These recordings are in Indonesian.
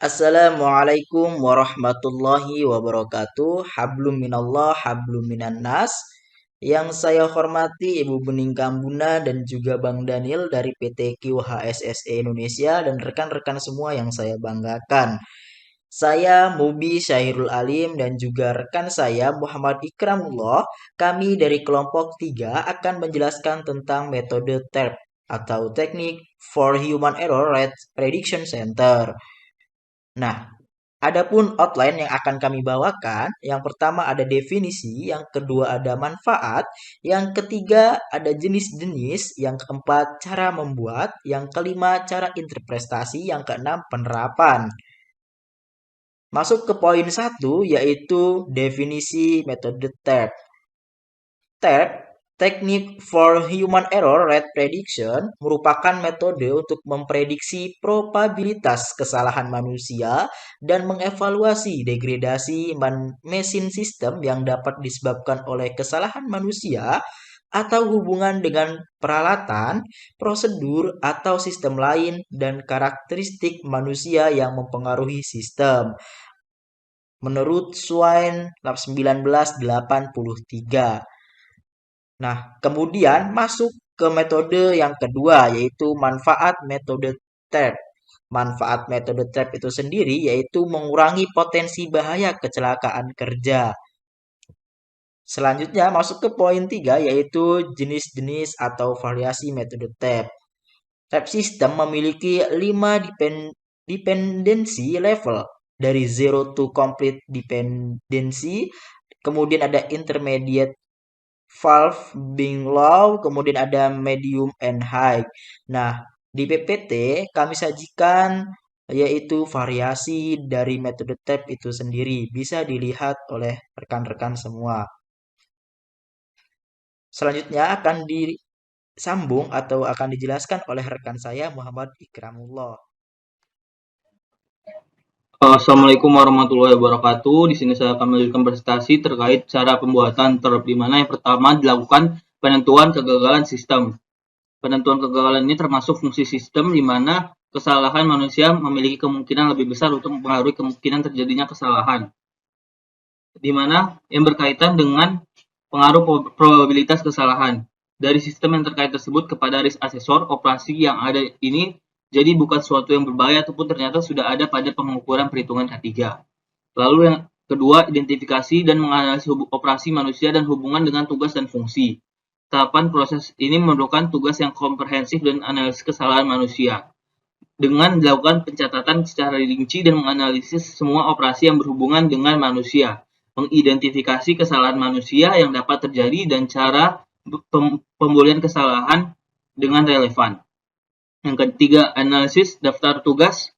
Assalamualaikum warahmatullahi wabarakatuh. Hablum minallah, hablum minan nas. Yang saya hormati Ibu Bening Kambuna dan juga Bang Daniel dari PT QHSSE Indonesia dan rekan-rekan semua yang saya banggakan. Saya Mubi Syahirul Alim dan juga rekan saya Muhammad Ikramullah. Kami dari kelompok 3 akan menjelaskan tentang metode TERP atau Technique for Human Error Rate Prediction Center. Nah, adapun outline yang akan kami bawakan, yang pertama ada definisi, yang kedua ada manfaat, yang ketiga ada jenis-jenis, yang keempat cara membuat, yang kelima cara interpretasi, yang keenam penerapan. Masuk ke poin 1 yaitu definisi metode TERP. TERP, Technique for Human Error Rate Prediction, merupakan metode untuk memprediksi probabilitas kesalahan manusia dan mengevaluasi degradasi mesin sistem yang dapat disebabkan oleh kesalahan manusia atau hubungan dengan peralatan, prosedur, atau sistem lain dan karakteristik manusia yang mempengaruhi sistem. Menurut Swain 1983. Nah, kemudian masuk ke metode yang kedua, yaitu manfaat metode TERP. Manfaat metode TERP itu sendiri yaitu mengurangi potensi bahaya kecelakaan kerja. Selanjutnya masuk ke poin 3, yaitu jenis-jenis atau variasi metode TERP. TERP system memiliki 5 dependency level, dari zero to complete dependency, kemudian ada intermediate valve being low, kemudian ada medium and high. Nah, di PPT kami sajikan yaitu variasi dari metode TEP itu sendiri. Bisa dilihat oleh rekan-rekan semua. Selanjutnya akan disambung atau akan dijelaskan oleh rekan saya Muhammad Ikramullah. Assalamualaikum warahmatullahi wabarakatuh. Di sini saya akan melanjutkan presentasi terkait cara pembuatan TERP, di mana yang pertama dilakukan penentuan kegagalan sistem. Penentuan kegagalan ini termasuk fungsi sistem di mana kesalahan manusia memiliki kemungkinan lebih besar untuk mempengaruhi kemungkinan terjadinya kesalahan. Di mana yang berkaitan dengan pengaruh probabilitas kesalahan. Dari sistem yang terkait tersebut kepada risk assessor, operasi yang ada ini jadi bukan sesuatu yang berbahaya ataupun ternyata sudah ada pada pengukuran perhitungan K3. Lalu yang kedua, identifikasi dan menganalisis operasi manusia dan hubungan dengan tugas dan fungsi. Tahapan proses ini memerlukan tugas yang komprehensif dan analisis kesalahan manusia. Dengan dilakukan pencatatan secara rinci dan menganalisis semua operasi yang berhubungan dengan manusia. Mengidentifikasi kesalahan manusia yang dapat terjadi dan cara pemulihan kesalahan dengan relevan. Yang ketiga, analisis daftar tugas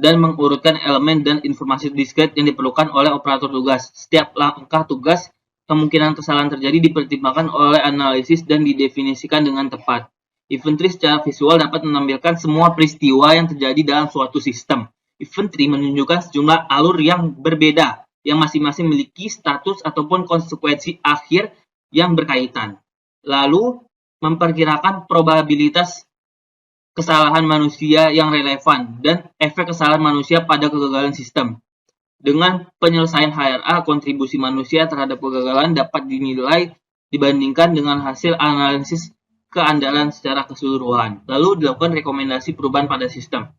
dan mengurutkan elemen dan informasi diskret yang diperlukan oleh operator tugas. Setiap langkah tugas, kemungkinan kesalahan terjadi dipertimbangkan oleh analisis dan didefinisikan dengan tepat. Inventory secara visual dapat menampilkan semua peristiwa yang terjadi dalam suatu sistem. Inventory menunjukkan sejumlah alur yang berbeda, yang masing-masing memiliki status ataupun konsekuensi akhir yang berkaitan. Lalu, memperkirakan probabilitas kesalahan manusia yang relevan dan efek kesalahan manusia pada kegagalan sistem. Dengan penyelesaian HRA, kontribusi manusia terhadap kegagalan dapat dinilai dibandingkan dengan hasil analisis keandalan secara keseluruhan. Lalu dilakukan rekomendasi perubahan pada sistem.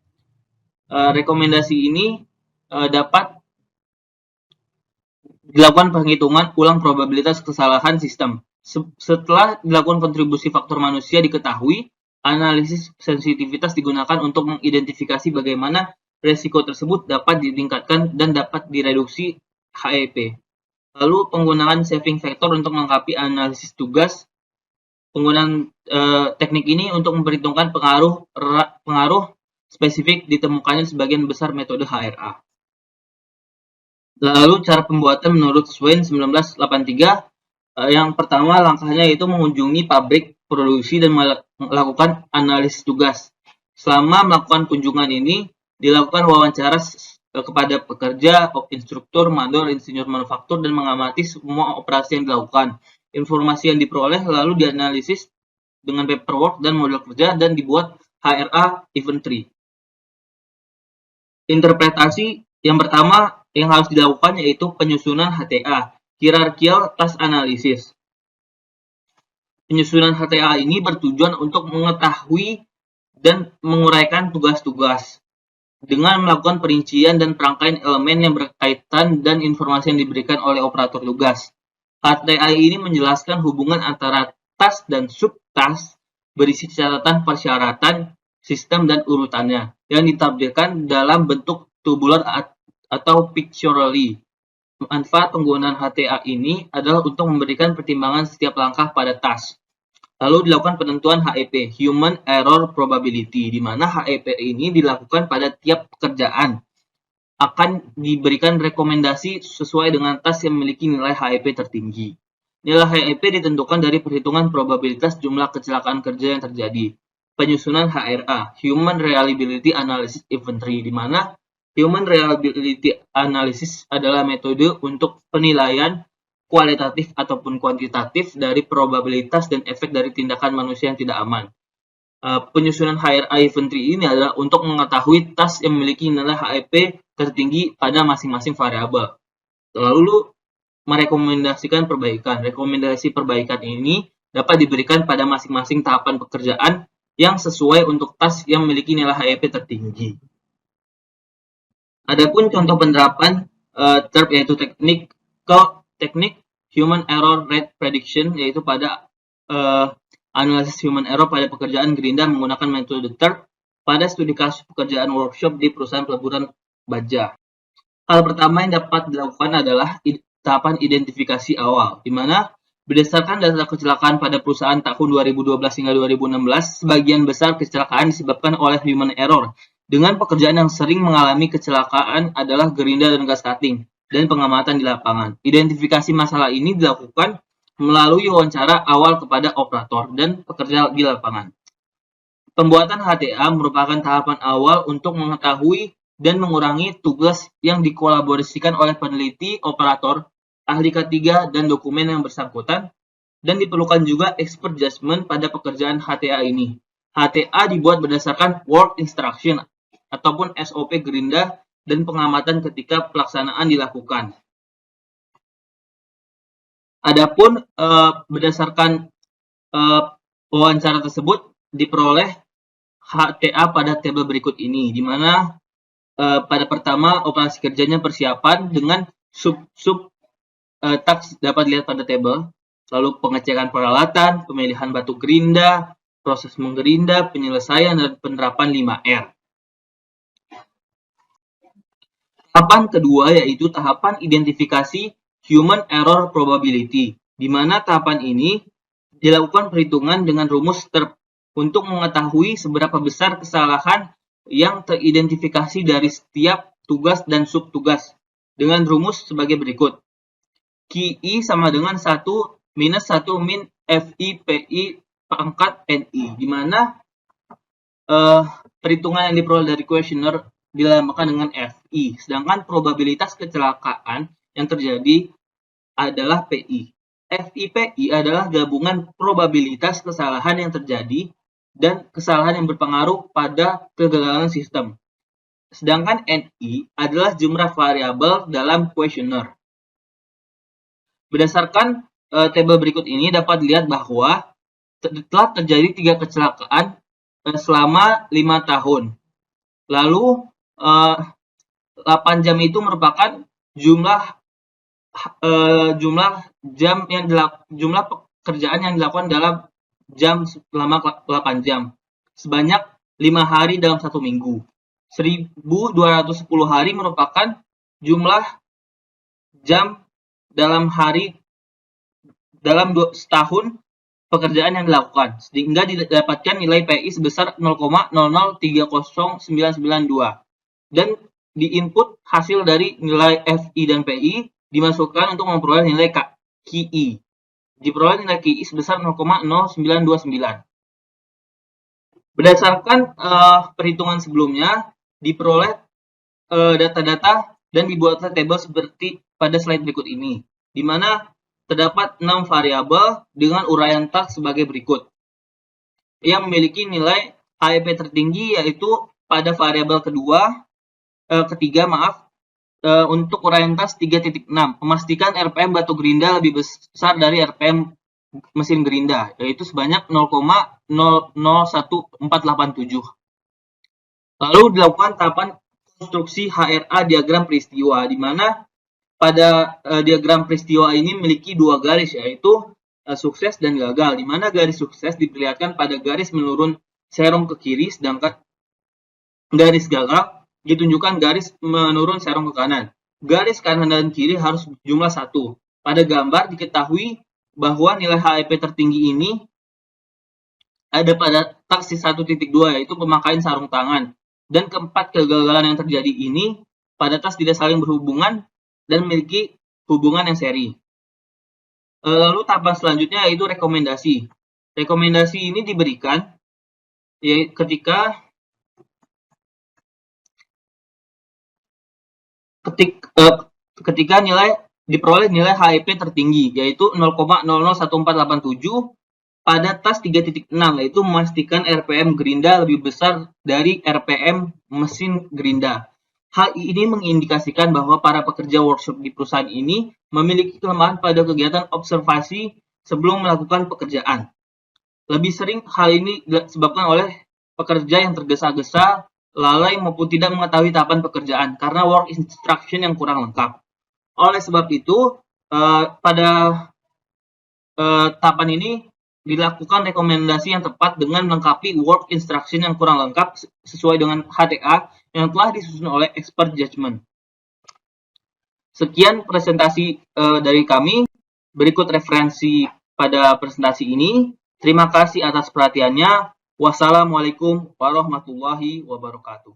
Rekomendasi ini dapat dilakukan penghitungan ulang probabilitas kesalahan sistem. Setelah dilakukan kontribusi faktor manusia diketahui, analisis sensitivitas digunakan untuk mengidentifikasi bagaimana resiko tersebut dapat ditingkatkan dan dapat direduksi HEP. Lalu penggunaan saving factor untuk melengkapi analisis tugas. Penggunaan teknik ini untuk memperhitungkan pengaruh spesifik ditemukannya sebagian besar metode HRA. Lalu cara pembuatan menurut Swain 1983, yang pertama langkahnya yaitu mengunjungi pabrik produksi dan melakukan analisis tugas. Selama melakukan kunjungan ini, dilakukan wawancara kepada pekerja, instruktur, mandor, insinyur manufaktur, dan mengamati semua operasi yang dilakukan. Informasi yang diperoleh lalu dianalisis dengan paperwork dan model kerja dan dibuat HRA inventory. Interpretasi yang pertama yang harus dilakukan yaitu penyusunan HTA, Hierarchical Task Analysis. Penyusunan HTA ini bertujuan untuk mengetahui dan menguraikan tugas-tugas dengan melakukan perincian dan perangkaian elemen yang berkaitan dan informasi yang diberikan oleh operator tugas. HTA ini menjelaskan hubungan antara task dan subtask berisi catatan persyaratan, sistem, dan urutannya yang ditampilkan dalam bentuk tubular atau pictorially. Manfaat penggunaan HTA ini adalah untuk memberikan pertimbangan setiap langkah pada task. Lalu dilakukan penentuan HEP, Human Error Probability, di mana HEP ini dilakukan pada tiap pekerjaan. Akan diberikan rekomendasi sesuai dengan task yang memiliki nilai HEP tertinggi. Nilai HEP ditentukan dari perhitungan probabilitas jumlah kecelakaan kerja yang terjadi. Penyusunan HRA, Human Reliability Analysis Inventory, di mana Human Reliability Analysis adalah metode untuk penilaian kualitatif ataupun kuantitatif dari probabilitas dan efek dari tindakan manusia yang tidak aman. Penyusunan HRA inventory ini adalah untuk mengetahui task yang memiliki nilai HEP tertinggi pada masing-masing variabel. Lalu merekomendasikan perbaikan. Rekomendasi perbaikan ini dapat diberikan pada masing-masing tahapan pekerjaan yang sesuai untuk task yang memiliki nilai HEP tertinggi. Adapun contoh penerapan TERP yaitu teknik Human Error Rate Prediction, yaitu pada analisis human error pada pekerjaan gerinda menggunakan metode TERP pada studi kasus pekerjaan workshop di perusahaan peleburan baja. Hal pertama yang dapat dilakukan adalah tahapan identifikasi awal, di mana berdasarkan data kecelakaan pada perusahaan tahun 2012 hingga 2016, sebagian besar kecelakaan disebabkan oleh human error. Dengan pekerjaan yang sering mengalami kecelakaan adalah gerinda dan gas cutting, dan pengamatan di lapangan. Identifikasi masalah ini dilakukan melalui wawancara awal kepada operator dan pekerja di lapangan. Pembuatan HTA merupakan tahapan awal untuk mengetahui dan mengurangi tugas yang dikolaborasikan oleh peneliti, operator, ahli K3, dan dokumen yang bersangkutan, dan diperlukan juga expert judgment pada pekerjaan HTA ini. HTA dibuat berdasarkan work instruction ataupun SOP gerinda dan pengamatan ketika pelaksanaan dilakukan. Adapun berdasarkan wawancara tersebut diperoleh HTA pada tabel berikut ini, di mana pada pertama operasi kerjanya persiapan dengan sub task dapat dilihat pada tabel, lalu pengecekan peralatan, pemilihan batu gerinda, proses menggerinda, penyelesaian dan penerapan 5R. Tahapan kedua yaitu tahapan identifikasi Human Error Probability, di mana tahapan ini dilakukan perhitungan dengan rumus TERP untuk mengetahui seberapa besar kesalahan yang teridentifikasi dari setiap tugas dan subtugas dengan rumus sebagai berikut. QI sama dengan 1 minus 1 min FI PI pangkat NI, di mana perhitungan yang diperoleh dari kuesioner dilambangkan dengan FI, sedangkan probabilitas kecelakaan yang terjadi adalah PI. FI-PI adalah gabungan probabilitas kesalahan yang terjadi dan kesalahan yang berpengaruh pada kegagalan sistem. Sedangkan NI adalah jumlah variabel dalam kuesioner. Berdasarkan tabel berikut ini dapat dilihat bahwa telah terjadi 3 kecelakaan selama 5 tahun. Lalu 8 jam itu merupakan jumlah pekerjaan yang dilakukan dalam jam selama 8 jam. Sebanyak 5 hari dalam 1 minggu. 1.210 hari merupakan jumlah jam dalam hari dalam setahun pekerjaan yang dilakukan, sehingga didapatkan nilai PI sebesar 0,00309992. Dan diinput hasil dari nilai FI dan PI dimasukkan untuk memperoleh nilai QI. Diperoleh nilai QI sebesar 0,0929. Berdasarkan perhitungan sebelumnya, diperoleh data-data dan dibuatlah tabel seperti pada slide berikut ini, di mana terdapat 6 variabel dengan uraian task sebagai berikut. Yang memiliki nilai HEP tertinggi yaitu pada variabel kedua ketiga, untuk uraian tas 3.6, memastikan RPM batu gerinda lebih besar dari RPM mesin gerinda, yaitu sebanyak 0,001487. Lalu dilakukan tahapan konstruksi HRA diagram peristiwa, di mana pada diagram peristiwa ini memiliki dua garis, yaitu sukses dan gagal, di mana garis sukses diperlihatkan pada garis menurun serong ke kiri, sedangkan garis gagal ditunjukkan garis menurun serong ke kanan. Garis kanan dan kiri harus berjumlah 1. Pada gambar diketahui bahwa nilai HEP tertinggi ini ada pada taksi 1.2, yaitu pemakaian sarung tangan. Dan keempat kegagalan yang terjadi ini pada tas tidak saling berhubungan dan memiliki hubungan yang seri. Lalu tahapan selanjutnya yaitu rekomendasi. Rekomendasi ini diberikan ketika diperoleh nilai HEP tertinggi, yaitu 0,001487 pada tas 3.6, yaitu memastikan RPM gerinda lebih besar dari RPM mesin gerinda. Hal ini mengindikasikan bahwa para pekerja workshop di perusahaan ini memiliki kelemahan pada kegiatan observasi sebelum melakukan pekerjaan. Lebih sering hal ini disebabkan oleh pekerja yang tergesa-gesa, lalai maupun tidak mengetahui tahapan pekerjaan karena work instruction yang kurang lengkap. Oleh sebab itu, pada tahapan ini dilakukan rekomendasi yang tepat dengan melengkapi work instruction yang kurang lengkap sesuai dengan HTA yang telah disusun oleh expert judgment. Sekian presentasi dari kami. Berikut referensi pada presentasi ini. Terima kasih atas perhatiannya. Wassalamualaikum warahmatullahi wabarakatuh.